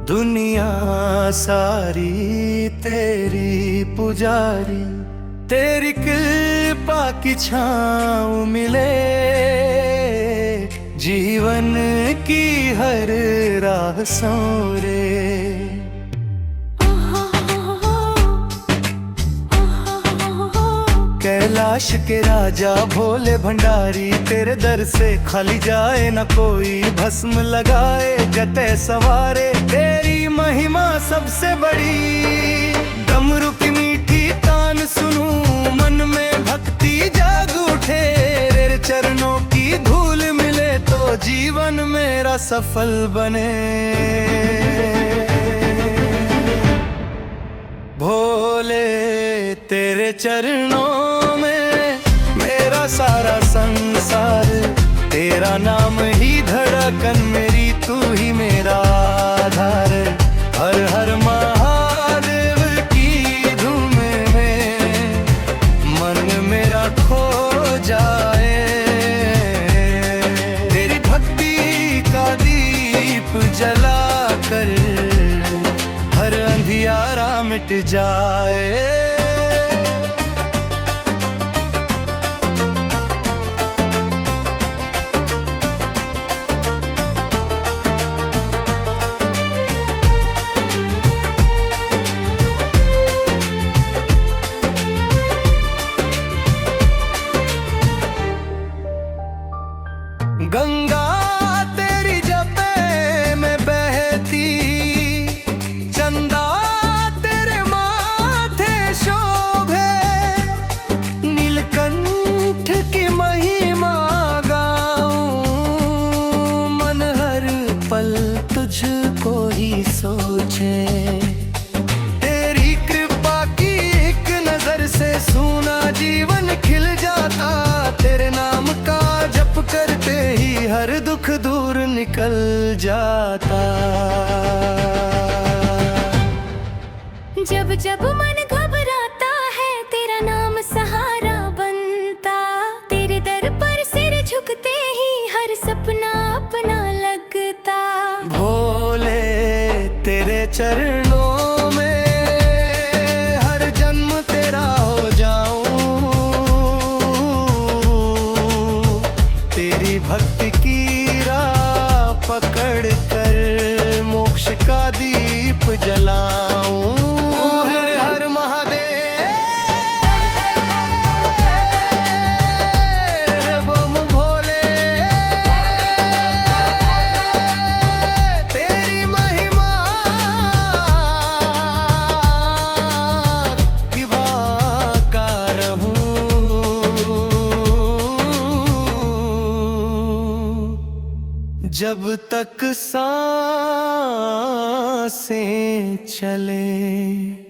दुनिया सारी तेरी पुजारी, तेरी कृपा की छाँव मिले, जीवन की हर राह संवरे। कैलाश के राजा भोले भंडारी, तेरे दर से खाली जाए न कोई, भस्म लगाए जटे सवारे, तेरी महिमा सबसे बड़ी। डमरू की मीठी तान सुनूं, मन में भक्ति जाग उठे, तेरे चरणों की धूल मिले तो जीवन मेरा सफल बने। भोले तेरे चरणों में मेरा सारा संसार, तेरा नाम ही धड़कन मेरी, तू ही मेरा आधार। हर हर महादेव की धूम में मन मेरा खो जाए, तेरी भक्ति का दीप जला कर हर अंधियारा मिट जाए। गंगा तेरी जपे में बहती, चंदा तेरे माथे शोभे, नीलकंठ की महिमा गाऊं, मन हर पल तुझको ही सोचे। तेरी कृपा की एक नजर से सूना जीवन खिल जाता, तेरे नाम का जप करते ही हर दुख दूर निकल जाता। जब जब मन घबराता है तेरा नाम सहारा बनता, तेरे दर पर सिर झुकते ही हर सपना अपना लगता। भोले तेरे चरणों में हर जन्म तेरा हो जाऊं, तेरी भक्ति की राह पकड़ कर मोक्ष का दीप जलाऊं। हर हर महादेव बम भोले, तेरी महिमा विभा रहूं, जब तक सांसें चले।